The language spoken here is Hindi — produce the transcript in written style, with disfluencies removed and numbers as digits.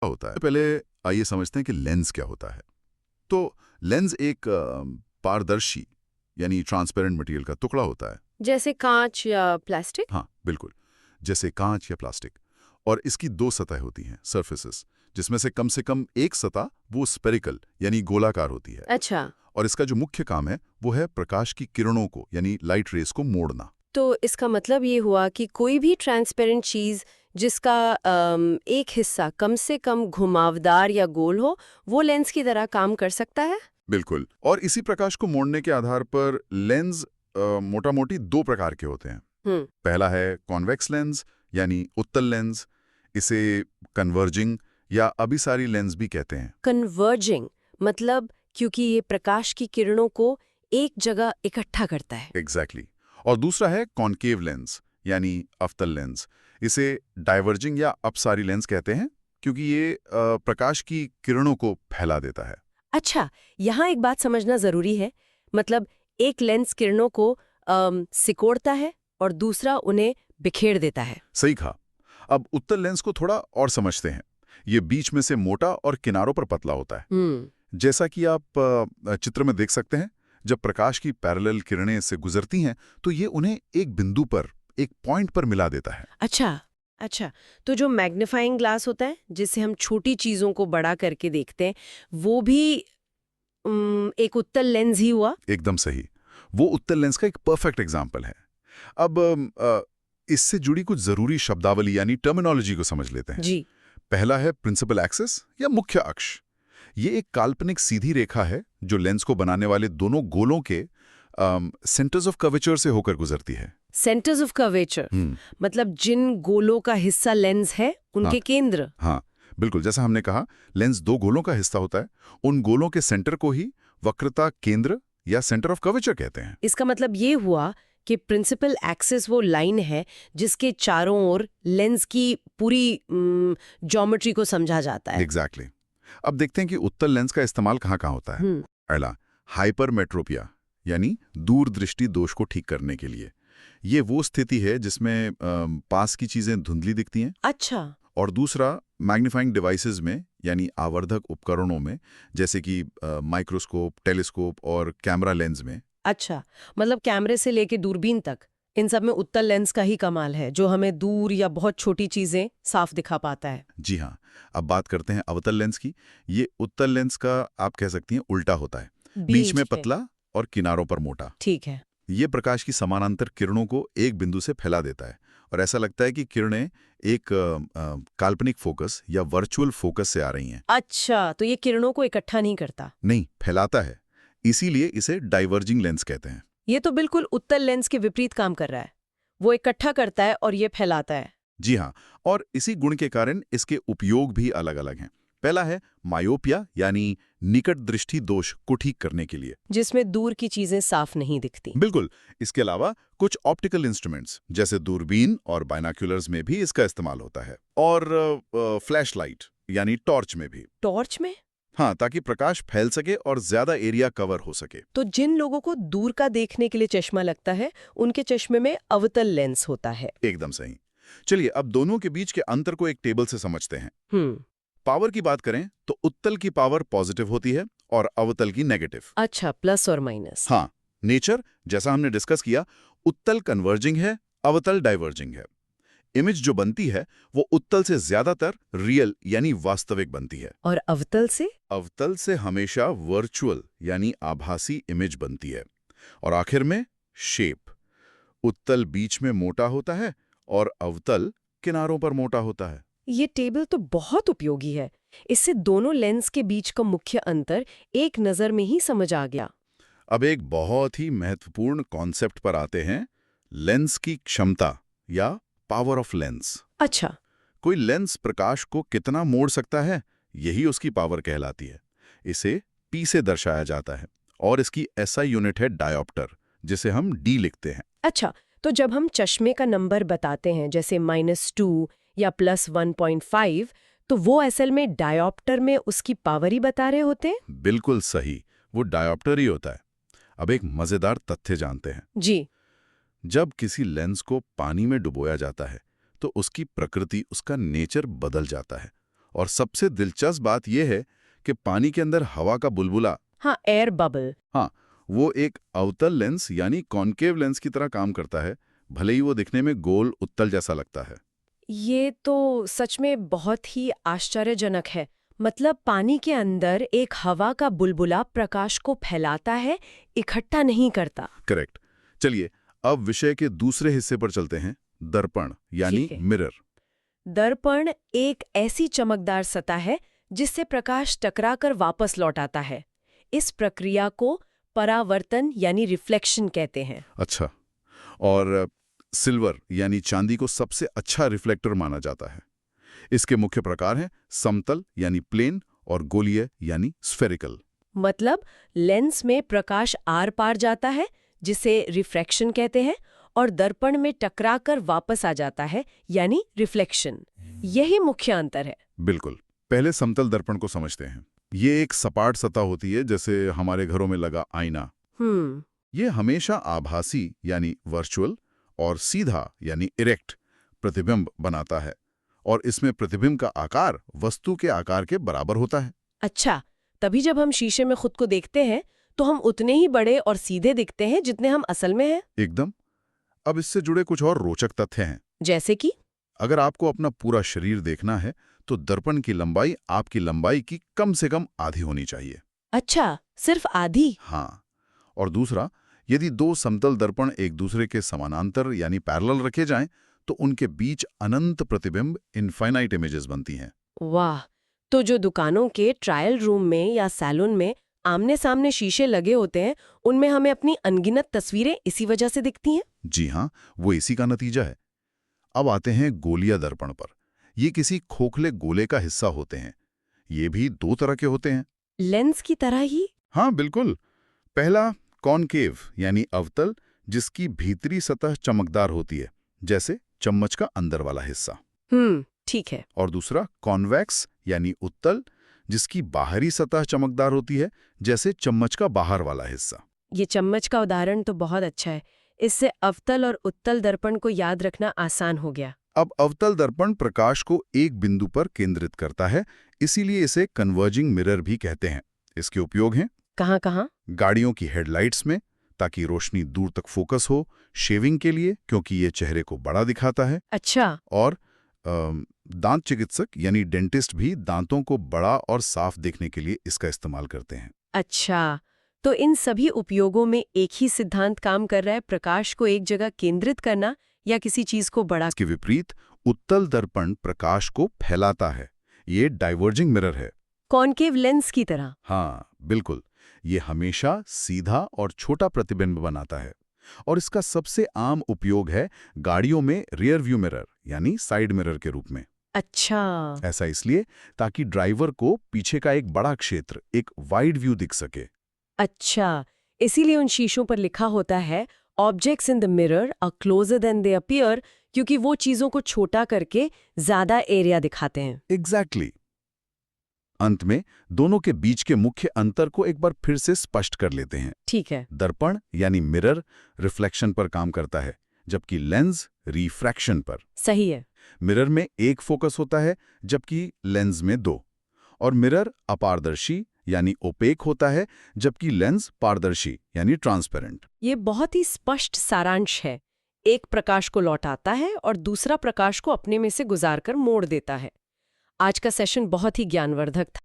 होता है। पहले आइए समझते हैं कि लेंस क्या होता है। तो लेंस एक पारदर्शी यानी ट्रांसपेरेंट मटेरियल का टुकड़ा होता है। जैसे कांच या प्लास्टिक। हाँ, बिल्कुल, जैसे कांच या प्लास्टिक। और इसकी दो सतह होती हैं, सरफेसेस, जिसमें से कम एक सतह वो स्पेरिकल यानी गोलाकार होती है। अच्छा, और इसका जो मुख्य काम है वो है प्रकाश की किरणों को यानी लाइट रेस को मोड़ना। तो इसका मतलब ये हुआ कि कोई भी ट्रांसपेरेंट चीज जिसका एक हिस्सा कम से कम घुमावदार या गोल हो, वो लेंस की तरह काम कर सकता है। बिल्कुल। और इसी प्रकाश को मोड़ने के आधार पर लेंस मोटा मोटी दो प्रकार के होते हैं। हम्म। पहला है कॉन्वेक्स लेंस यानी उत्तल लेंस। इसे कन्वर्जिंग या अभिसारी लेंस भी कहते हैं। कन्वर्जिंग मतलब क्योंकि ये प्रकाश की किरणों को एक जगह इकट्ठा करता है। एग्जैक्टली और दूसरा है कॉनकेव लेंस यानी अवतल लेंस। इसे डाइवर्जिंग या अपसारी लेंस कहते हैं क्योंकि ये प्रकाश की किरणों को फैला देता है। अच्छा, यहाँ एक बात समझना जरूरी है। मतलब एक लेंस किरणों को सिकोड़ता है और दूसरा उन्हें बिखेर देता है। सही कहा। अब उत्तल लेंस को थोड़ा और समझते हैं। ये बीच में से मोटा और किनारों पर पतला होता है। हम्म। जैसा कि आप चित्र में देख सकते हैं, जब प्रकाश की पैरेलल किरणें इससे गुजरती हैं तो ये उन्हें एक बिंदु पर, एक पॉइंट पर मिला देता है। अच्छा, अच्छा। तो जो मैग्नीफाइंग ग्लास होता है जिससे हम छोटी चीजों को बड़ा करके देखते हैं, वो भी एक उत्तल लेंस ही हुआ। एकदम सही। वो उत्तल लेंस का एक परफेक्ट एग्जाम्पल है। अब इससे जुड़ी कुछ जरूरी शब्दावली यानी टर्मिनोलॉजी को समझ लेते हैं। जी। पहला है प्रिंसिपल एक्सिस या मुख्य अक्ष। ये एक काल्पनिक सीधी रेखा है जो लेंस को बनाने वाले दोनों गोलों के सेंटर्स ऑफ कर्वेचर से होकर गुजरती है। सेंटर्स ऑफ कर्वेचर हम्म। मतलब जिन गोलों का हिस्सा लेंस है हाँ, उनके केंद्र। हाँ, बिल्कुल। जैसा हमने कहा, लेंस दो गोलों का हिस्सा होता है। उन गोलों के सेंटर को ही वक्रता केंद्र या सेंटर ऑफ कर्वेचर कहते हैं। इसका मतलब ये हुआ कि प्रिंसिपल एक्सिस वो लाइन है जिसके चारों ओर लेंस की पूरी ज्योमेट्री को समझा जाता है। एग्जैक्टली अब देखते हैं कि उत्तल लेंस का इस्तेमाल कहाँ कहाँ होता है। हम्म। पहला, हाइपरमेट्रोपिया यानी दूरदृष्टि दोष को ठीक करने के लिए। ये वो स्थिति है जिसमें पास की चीजें धुंधली दिखती हैं। अच्छा। और दूसरा, मैग्नीफाइंग डिवाइसेस में यानी आवर्धक उपकरणों में, जैसे कि माइक्रोस्कोप, टेलीस्कोप और कैमरा लेंस में। अच्छा, मतलब कैमरे से लेके दूरबीन तक इन सब में उत्तल लेंस का ही कमाल है जो हमें दूर या बहुत छोटी चीजें साफ दिखा पाता है। जी हाँ। अब बात करते हैं अवतल लेंस की। ये उत्तल लेंस का आप कह सकती हैं उल्टा होता है। बीच में बीच में। पतला और किनारों पर मोटा। ठीक है। ये प्रकाश की समानांतर किरणों को एक बिंदु से फैला देता है और ऐसा लगता है कि किरणें एक काल्पनिक फोकस या वर्चुअल फोकस से आ रही हैं। अच्छा, तो ये किरणों को इकट्ठा नहीं करता। नहीं, फैलाता है। इसीलिए इसे डाइवर्जिंग लेंस कहते हैं। ये तो बिल्कुल उत्तल लेंस के विपरीत काम कर रहा है। वो इकट्ठा करता है और ये फैलाता है। जी हाँ। और इसी गुण के कारण इसके उपयोग भी अलग अलग हैं। पहला है मायोपिया यानी निकट दृष्टि दोष को ठीक करने के लिए। जिसमें दूर की चीजें साफ नहीं दिखती। बिल्कुल। इसके अलावा कुछ ऑप्टिकल इंस्ट्रूमेंट्स जैसे दूरबीन और बाइनोक्यूलर्स में भी इसका इस्तेमाल होता है। और फ्लैश लाइट यानी टॉर्च में भी। टॉर्च में? हाँ, ताकि प्रकाश फैल सके और ज्यादा एरिया कवर हो सके। तो जिन लोगों को दूर का देखने के लिए चश्मा लगता है, उनके चश्मे में अवतल लेंस होता है। एकदम सही। चलिए अब दोनों के बीच के अंतर को एक टेबल से समझते हैं। हम्म। पावर की बात करें तो उत्तल की पावर पॉजिटिव होती है और अवतल की नेगेटिव। अच्छा, प्लस और माइनस। हाँ, नेचर जैसा हमने डिस्कस किया, उत्तल कन्वर्जिंग है, अवतल डाइवर्जिंग है। इमेज जो बनती है वो उत्तल से ज्यादातर रियल यानी वास्तविक बनती है। और अवतल से? अवतल से हमेशा वर्चुअल यानी आभासी इमेज बनती है। और आखिर में शेप। उत्तल बीच में मोटा होता है और अवतल किनारों पर मोटा होता है। ये टेबल तो बहुत उपयोगी है। इससे दोनों लेंस के बीच का मुख्य अंतर एक नजर में ही समझ आ गया। अब एक बहुत ही महत्वपूर्ण कॉन्सेप्ट पर आते हैं, लेंस की क्षमता या पावर ऑफ लेंस। अच्छा। कोई लेंस प्रकाश को कितना मोड़ सकता है, यही उसकी पावर कहलाती है। इसे पी से दर्शाया जाता है और इसकी एसआई यूनिट है डायोप्टर, जिसे हम डी लिखते हैं। अच्छा, तो जब हम चश्मे का नंबर बताते हैं जैसे -2 या +1.5, तो वो असल में डायोप्टर में उसकी पावर ही बता रहे होते हैं? बिल्कुल सही, वो डायोप्टर ही होता है। अब एक मजेदार तथ्य जानते हैं। जी। जब किसी लेंस को पानी में डुबोया जाता है तो उसकी प्रकृति, उसका नेचर बदल जाता है और सबसे दिलचस्प बात यह है कि पानी के अंदर हवा का बुलबुला, हाँ, एयर बबल। हाँ, वो एक अवतल लेंस यानी कॉन्केव लेंस की तरह काम करता है, भले ही वो दिखने में गोल उत्तल जैसा लगता है। ये तो सच में बहुत ही आश्चर्यजनक है। मतलब पानी के अंदर एक हवा का बुलबुला प्रकाश को फैलाता है, इकट्ठा नहीं करता। करेक्ट। चलिए अब विषय के दूसरे हिस्से पर चलते हैं, दर्पण यानी ठीक है। मिरर। दर्पण एक ऐसी चमकदार सतह है जिससे प्रकाश टकराकर वापस लौट आता है। इस प्रक्रिया को परावर्तन यानी रिफ्लेक्शन कहते हैं। अच्छा, और सिल्वर यानी चांदी को सबसे अच्छा रिफ्लेक्टर माना जाता है। इसके मुख्य प्रकार हैं समतल यानी प्लेन और गोलीय यानी स्फेरिकल। मतलब लेंस में प्रकाश आर पार जाता है जिसे रिफ्रैक्शन कहते हैं, और दर्पण में टकराकर वापस आ जाता है यानी रिफ्लेक्शन। यही मुख्य अंतर है। बिल्कुल। पहले समतल दर्पण को समझते हैं। ये एक सपाट सतह होती है, जैसे हमारे घरों में लगा आईना। ये हमेशा आभासी यानी वर्चुअल और सीधा यानी इरेक्ट प्रतिबिंब बनाता है, और इसमें प्रतिबिंब का आकार वस्तु के आकार के बराबर होता है। अच्छा, तभी जब हम शीशे में खुद को देखते हैं तो हम उतने ही बड़े और सीधे दिखते हैं जितने हम असल में हैं। एकदम। अब इससे जुड़े कुछ और रोचक तथ्य हैं। जैसे कि अगर आपको अपना पूरा शरीर देखना है तो दर्पण की लंबाई आपकी लंबाई की कम से कम आधी होनी चाहिए। अच्छा, सिर्फ आधी? हाँ। और दूसरा, यदि दो समतल दर्पण एक दूसरे के समानांतर यानी पैरेलल रखे जाएं तो उनके बीच अनंत प्रतिबिंब इनफाइनाइट इमेजेस बनती हैं। वाह! तो जो दुकानों के ट्रायल रूम में या सैलून में आमने सामने शीशे लगे होते हैं, उनमें हमें अपनी अनगिनत तस्वीरें इसी वजह से दिखती हैं। जी हाँ, वो इसी का नतीजा है। अब आते हैं गोलीय दर्पण पर। ये किसी खोखले गोले का हिस्सा होते हैं। ये भी दो तरह के होते हैं। लेंस की तरह ही? हाँ बिल्कुल। पहला कॉनकेव यानी अवतल, जिसकी भीतरी सतह चमकदार होती है, जैसे चम्मच का अंदर वाला हिस्सा। ठीक है। और दूसरा कॉन्वेक्स यानी उत्तल, जिसकी बाहरी सतह चमकदार होती है, जैसे चम्मच का बाहर वाला हिस्सा। ये चम्मच का उदाहरण तो बहुत अच्छा है। इससे अवतल और उत्तल दर्पण को याद रखना आसान हो गया। अब अवतल दर्पण प्रकाश को एक बिंदु पर केंद्रित करता है, इसीलिए इसे कन्वर्जिंग मिरर भी कहते हैं। इसके उपयोग हैं कहाँ-कहाँ? गाड़ियों की हेडलाइट्स में, ताकि रोशनी दूर तक फोकस हो, शेविंग के लिए क्योंकि ये चेहरे को बड़ा दिखाता है, अच्छा। और दांत चिकित्सक यानी डेंटिस्ट भी दांतों को बड़ा और साफ देखने के लिए इसका इस्तेमाल करते हैं। अच्छा, तो इन सभी उपयोगों में एक ही सिद्धांत काम कर रहा है, प्रकाश को एक जगह केंद्रित करना या किसी चीज को बड़ा। इसके विपरीत उत्तल दर्पण प्रकाश को फैलाता है। ये डाइवर्जिंग मिरर है। कॉन्केव लेंस की तरह। हाँ बिल्कुल। ये हमेशा सीधा और छोटा प्रतिबिंब बनाता है, और इसका सबसे आम उपयोग है गाड़ियों में रियर व्यू मिरर यानी साइड मिरर के रूप में। अच्छा। ऐसा इसलिए ताकि ड्राइवर को पीछे का एक बड़ा क्षेत्र, एक वाइड व्यू दिख सके। अच्छा, इसीलिए उन शीशों पर लिखा होता है objects in the mirror are closer than they appear, क्योंकि वो चीजों को छोटा करके ज्यादा एरिया दिखाते हैं। एग्जैक्टली। अंत में दोनों के बीच के मुख्य अंतर को एक बार फिर से स्पष्ट कर लेते हैं। ठीक है। दर्पण यानी मिरर रिफ्लेक्शन पर काम करता है, जबकि लेंस रिफ्रैक्शन पर। सही है। मिरर में एक फोकस होता है, जबकि लेंस में दो। और मिरर अपारदर्शी यानी ओपेक होता है, जबकि लेंस पारदर्शी यानी ट्रांसपेरेंट। ये बहुत ही स्पष्ट सारांश है। एक प्रकाश को लौटाता है और दूसरा प्रकाश को अपने में से गुजारकर मोड़ देता है। आज का सेशन बहुत ही ज्ञानवर्धक था।